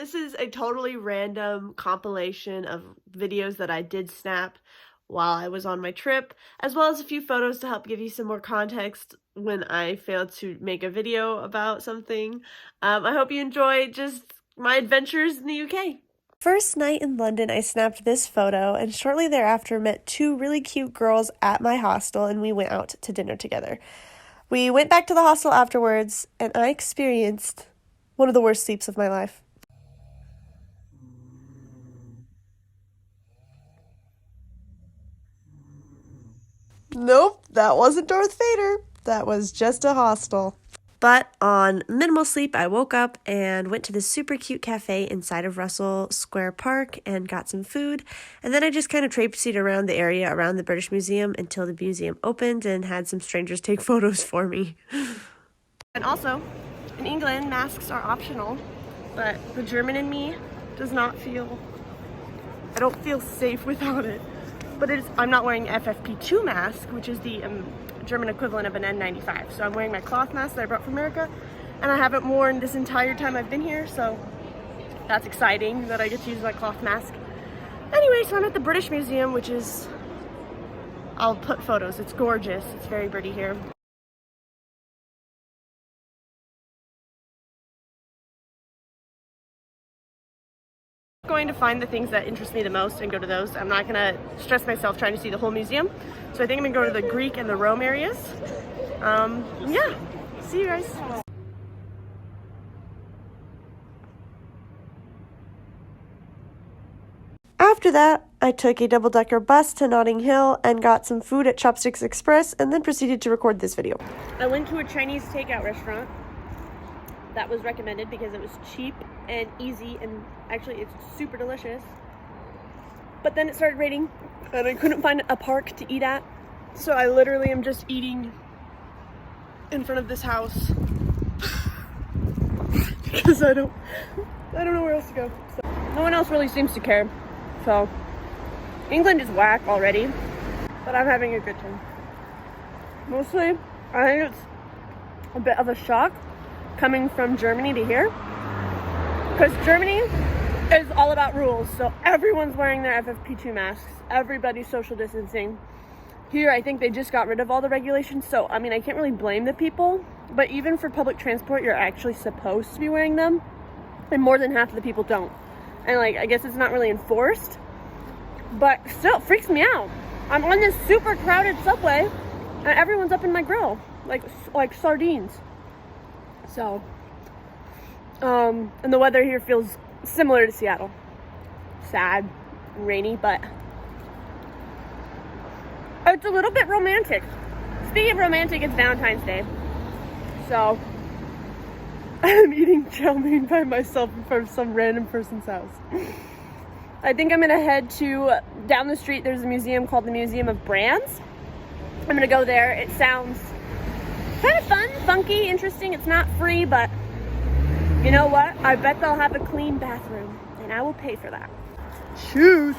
This is a totally random compilation of videos that I did snap while I was on my trip, as well as a few photos to help give you some more context when I failed to make a video about something. I hope you enjoy just my adventures in the UK. First night in London, I snapped this photo, and shortly thereafter met two really cute girls at my hostel, and we went out to dinner together. We went back to the hostel afterwards, and I experienced one of the worst sleeps of my life. Nope, that wasn't Darth Vader. That was just a hostel. But on minimal sleep, I woke up and went to this super cute cafe inside of Russell Square Park and got some food. And then I just kind of traipsed around the area around the British Museum until the museum opened and had some strangers take photos for me. And also, in England, masks are optional, but the German in me does not feel, I don't feel safe without it. But I'm not wearing FFP2 mask, which is the German equivalent of an N95. So I'm wearing my cloth mask that I brought from America, and I haven't worn this entire time I've been here, so that's exciting that I get to use my cloth mask. Anyway, so I'm at the British Museum, which is, I'll put photos, it's gorgeous, it's very pretty here. Going to find the things that interest me the most and go to those. I'm not gonna stress myself trying to see the whole museum. So I think I'm gonna go to the Greek and the Rome areas. Yeah, see you guys. After that, I took a double-decker bus to Notting Hill and got some food at Chopsticks Express and then proceeded to record this video. I went to a Chinese takeout restaurant that was recommended because it was cheap and easy, and actually it's super delicious. But then it started raining and I couldn't find a park to eat at, so I literally am just eating in front of this house because I don't know where else to go. So no one else really seems to care. So England is whack already, but I'm having a good time. Mostly, I think it's a bit of a shock coming from Germany to here, because Germany is all about rules. So everyone's wearing their FFP2 masks, everybody's social distancing. Here, I think they just got rid of all the regulations, so I mean, I can't really blame the people, but even for public transport, you're actually supposed to be wearing them, and more than half of the people don't. And like, I guess it's not really enforced, but still, it freaks me out. I'm on this super crowded subway, and everyone's up in my grill, like sardines. So, and the weather here feels similar to Seattle. Sad, rainy, but it's a little bit romantic. Speaking of romantic, it's Valentine's Day. So, I'm eating chow mein by myself in front of some random person's house. I think I'm gonna head to, down the street, there's a museum called the Museum of Brands. I'm gonna go there. It sounds kind of fun, funky, interesting. It's not free, but you know what? I bet they'll have a clean bathroom, and I will pay for that. Choose!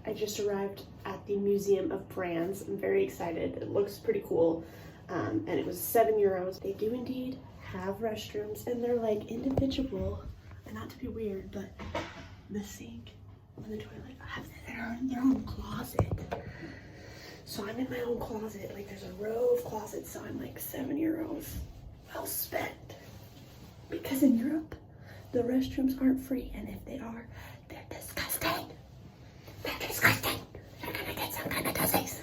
I just arrived at the Museum of Brands. I'm very excited. It looks pretty cool, and it was €7. They do indeed have restrooms, and they're like individual, and not to be weird, but the sink and the toilet have their own closet. So I'm in my own closet, like there's a row of closets, so I'm like €7 well spent. Because in Europe, the restrooms aren't free, and if they are, they're disgusting. They're disgusting. You're gonna get some kind of disease.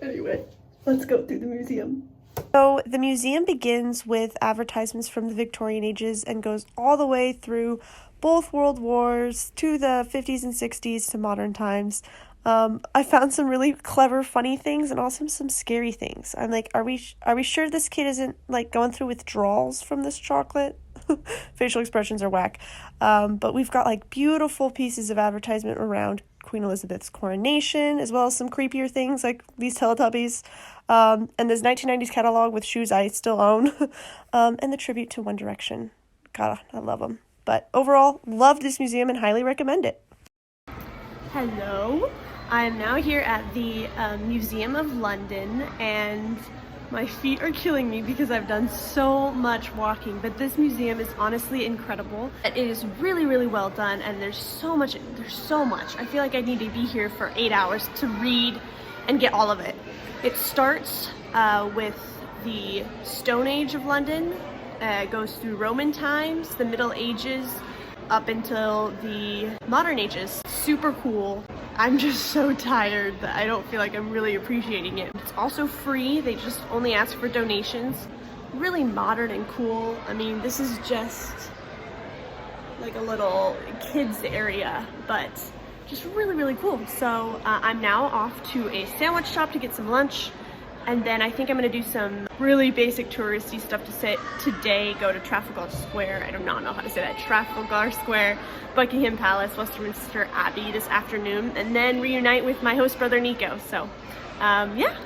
Anyway, let's go through the museum. So the museum begins with advertisements from the Victorian ages and goes all the way through both world wars to the 50s and 60s to modern times. I found some really clever, funny things and also some scary things. I'm like, are we sure this kid isn't like going through withdrawals from this chocolate? Facial expressions are whack. But we've got like beautiful pieces of advertisement around Queen Elizabeth's coronation, as well as some creepier things like these Teletubbies, and this 1990s catalog with shoes I still own, and the tribute to One Direction. God, I love them. But overall, love this museum and highly recommend it. Hello. I am now here at the Museum of London, and My feet are killing me because I've done so much walking, but this museum is honestly incredible. It is really, really well done, and there's so much. I feel like I need to be here for 8 hours to read and get all of it. It starts with the Stone Age of London, goes through Roman times, the Middle Ages, up until the modern ages. Super cool. I'm just so tired that I don't feel like I'm really appreciating it. It's also free. They just only ask for donations. Really modern and cool. I mean, this is just like a little kids area, but just really, really cool. So I'm now off to a sandwich shop to get some lunch. And then I think I'm gonna do some really basic touristy stuff to say today. Go to Trafalgar Square. I do not know how to say that. Trafalgar Square, Buckingham Palace, Westminster Abbey this afternoon, and then reunite with my host brother Nico. So, yeah.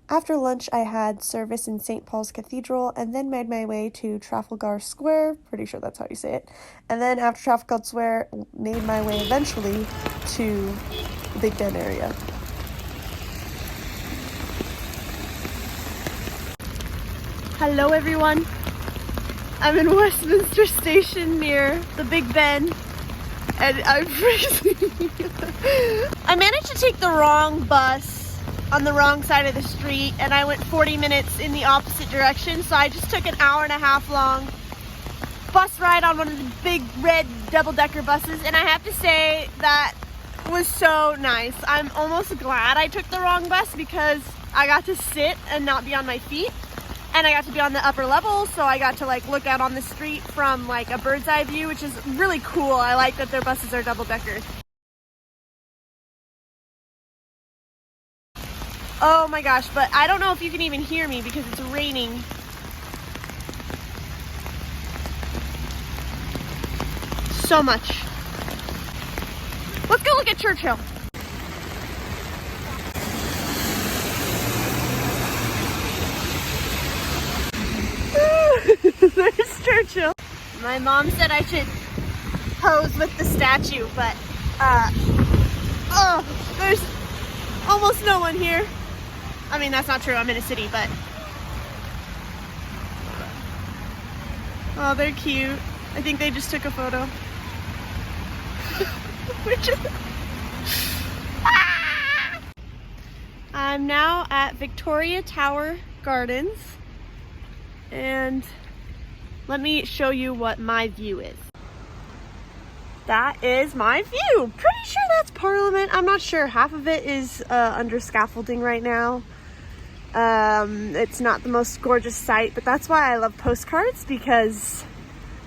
After lunch, I had service in St. Paul's Cathedral and then made my way to Trafalgar Square, pretty sure that's how you say it, and then after Trafalgar Square, made my way eventually to the Big Ben area. Hello everyone, I'm in Westminster Station near the Big Ben, and I'm freezing. I managed to take the wrong bus on the wrong side of the street, and I went 40 minutes in the opposite direction, so I just took an hour-and-a-half long bus ride on one of the big red double-decker buses, and I have to say that was so nice. I'm almost glad I took the wrong bus because I got to sit and not be on my feet, and I got to be on the upper level, so I got to like look out on the street from like a bird's eye view, which is really cool. I like that their buses are double-deckers. Oh my gosh, but I don't know if you can even hear me because it's raining. So much. Let's go look at Churchill. There's Churchill. My mom said I should pose with the statue, but oh, there's almost no one here. I mean, that's not true. I'm in a city, but oh, they're cute. I think they just took a photo. I'm now at Victoria Tower Gardens, and let me show you what my view is. That is my view. Pretty sure that's Parliament. I'm not sure. Half of it is under scaffolding right now. It's not the most gorgeous sight, but that's why I love postcards, because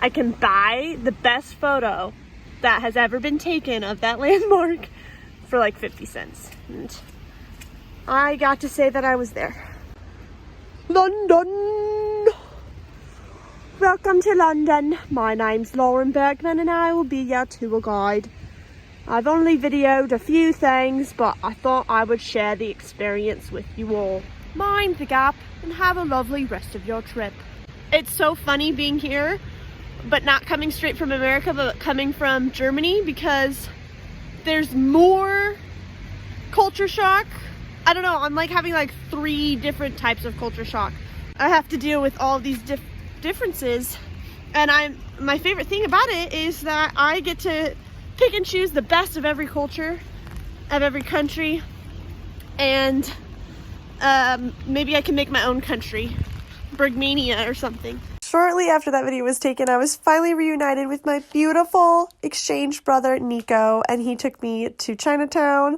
I can buy the best photo that has ever been taken of that landmark for like 50 cents. And I got to say that I was there. London! Welcome to London. My name's Lauren Bergman and I will be your tour guide. I've only videoed a few things, but I thought I would share the experience with you all. Mind the gap and have a lovely rest of your trip. It's so funny being here, but not coming straight from America, but coming from Germany, because there's more culture shock. I don't know, I'm like having like 3 different types of culture shock. I have to deal with all these differences, and my favorite thing about it is that I get to pick and choose the best of every culture, of every country, and maybe I can make my own country, Bergmania or something. Shortly after that video was taken, I was finally reunited with my beautiful exchange brother Nico, and he took me to Chinatown.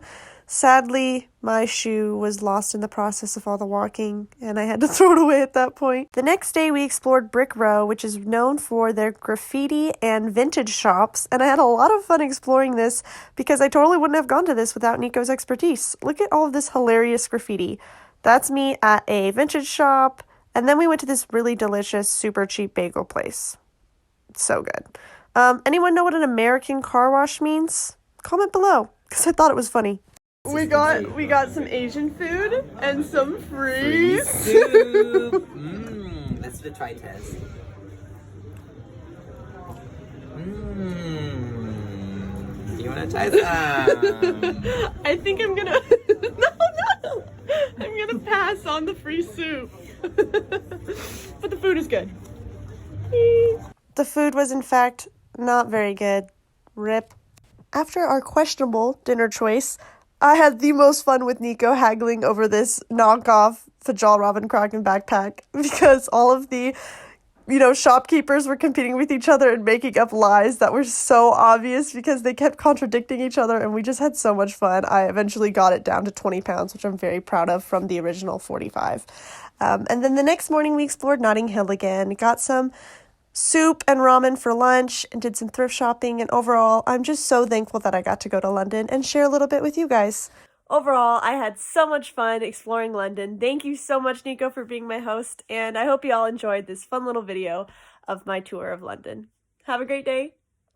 Sadly, my shoe was lost in the process of all the walking, and I had to throw it away at that point. The next day, we explored Brick Row, which is known for their graffiti and vintage shops, and I had a lot of fun exploring this because I totally wouldn't have gone to this without Nico's expertise. Look at all of this hilarious graffiti. That's me at a vintage shop, and then we went to this really delicious, super cheap bagel place. It's so good. Anyone know what an American car wash means? Comment below, because I thought it was funny. We got some Asian food and some free soup. That's the try test. Do you want to try some? I think I'm gonna. No. I'm gonna pass on the free soup. But the food is good. The food was, in fact, not very good. Rip. After our questionable dinner choice, I had the most fun with Nico haggling over this knockoff Fjallraven Kraken backpack because all of the, shopkeepers were competing with each other and making up lies that were so obvious because they kept contradicting each other, and we just had so much fun. I eventually got it down to 20 pounds, which I'm very proud of from the original 45. And then the next morning we explored Notting Hill again, got some soup and ramen for lunch, and did some thrift shopping, and overall, I'm just so thankful that I got to go to London and share a little bit with you guys. Overall, I had so much fun exploring London. Thank you so much, Nico, for being my host, and I hope you all enjoyed this fun little video of my tour of London. Have a great day.